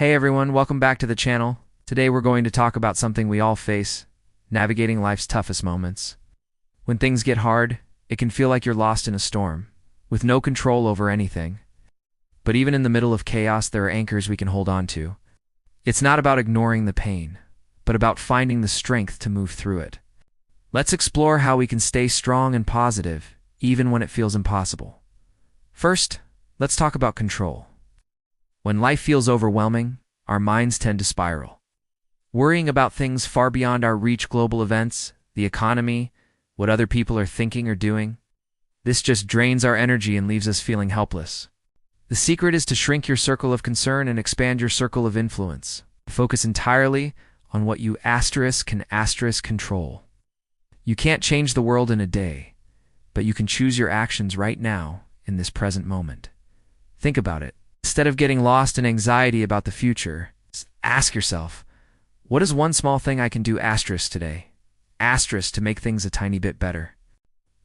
Hey everyone, welcome back to the channel. Today we're going to talk about something we all face, navigating life's toughest moments. When things get hard, it can feel like you're lost in a storm, with no control over anything. But even in the middle of chaos, there are anchors we can hold on to. It's not about ignoring the pain, but about finding the strength to move through it. Let's explore how we can stay strong and positive, even when it feels impossible. First, let's talk about control. When life feels overwhelming, our minds tend to spiral. Worrying about things far beyond our reach, global events, the economy, what other people are thinking or doing. This just drains our energy and leaves us feeling helpless. The secret is to shrink your circle of concern and expand your circle of influence. Focus entirely on what you can control. You can't change the world in a day, but you can choose your actions right now in this present moment. Think about it. Instead of getting lost in anxiety about the future, ask yourself, what is one small thing I can do today? To make things a tiny bit better.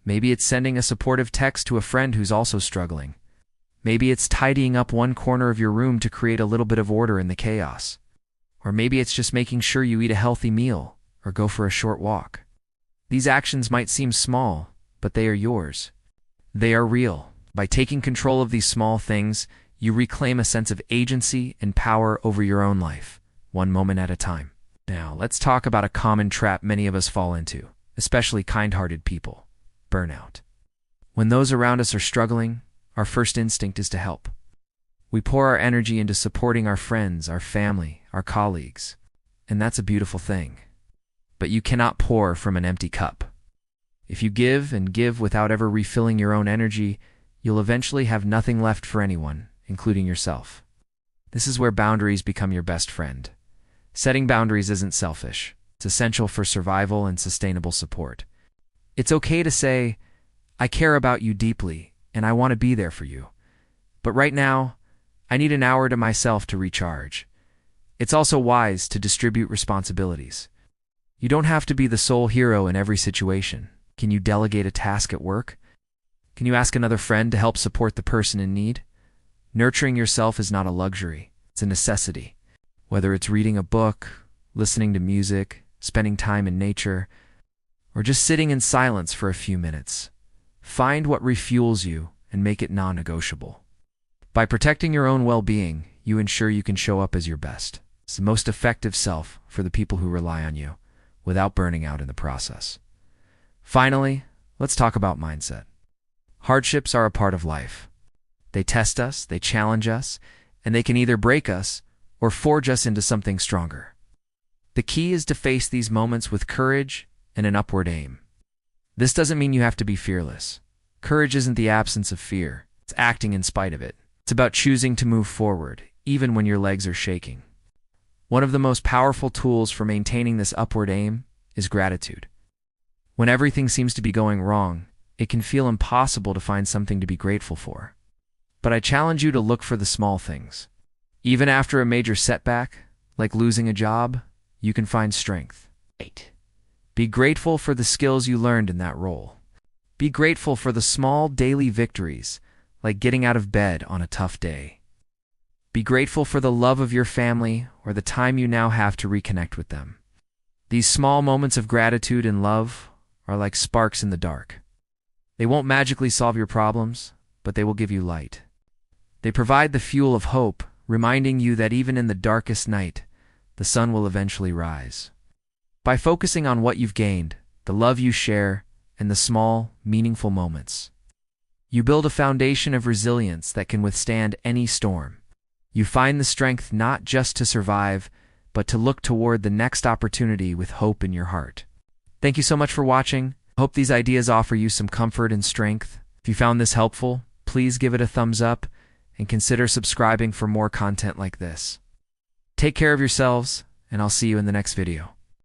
Maybe it's sending a supportive text to a friend who's also struggling. Maybe it's tidying up one corner of your room to create a little bit of order in the chaos. Or maybe it's just making sure you eat a healthy meal or go for a short walk. These actions might seem small, but they are yours. They are real. By taking control of these small things, you reclaim a sense of agency and power over your own life, one moment at a time. Now, let's talk about a common trap many of us fall into, especially kind-hearted people: burnout. When those around us are struggling, our first instinct is to help. We pour our energy into supporting our friends, our family, our colleagues, and that's a beautiful thing. But you cannot pour from an empty cup. If you give and give without ever refilling your own energy, you'll eventually have nothing left for anyone, including yourself. This is where boundaries become your best friend. Setting boundaries isn't selfish. It's essential for survival and sustainable support. It's okay to say, I care about you deeply, and I want to be there for you. But right now, I need an hour to myself to recharge. It's also wise to distribute responsibilities. You don't have to be the sole hero in every situation. Can you delegate a task at work? Can you ask another friend to help support the person in need? Nurturing yourself is not a luxury, it's a necessity. Whether it's reading a book, listening to music, spending time in nature, or just sitting in silence for a few minutes, find what refuels you and make it non-negotiable. By protecting your own well-being, you ensure you can show up as your best. It's the most effective self for the people who rely on you, without burning out in the process. Finally, let's talk about mindset. Hardships are a part of life. They test us, they challenge us, and they can either break us or forge us into something stronger. The key is to face these moments with courage and an upward aim. This doesn't mean you have to be fearless. Courage isn't the absence of fear, it's acting in spite of it. It's about choosing to move forward, even when your legs are shaking. One of the most powerful tools for maintaining this upward aim is gratitude. When everything seems to be going wrong, it can feel impossible to find something to be grateful for. But I challenge you to look for the small things. Even after a major setback, like losing a job, you can find strength. 8. Be grateful for the skills you learned in that role. Be grateful for the small daily victories, like getting out of bed on a tough day. Be grateful for the love of your family or the time you now have to reconnect with them. These small moments of gratitude and love are like sparks in the dark. They won't magically solve your problems, but they will give you light. They provide the fuel of hope, reminding you that even in the darkest night, the sun will eventually rise. By focusing on what you've gained, the love you share, and the small, meaningful moments, you build a foundation of resilience that can withstand any storm. You find the strength not just to survive, but to look toward the next opportunity with hope in your heart. Thank you so much for watching. I hope these ideas offer you some comfort and strength. If you found this helpful, please give it a thumbs up and consider subscribing for more content like this. Take care of yourselves, and I'll see you in the next video.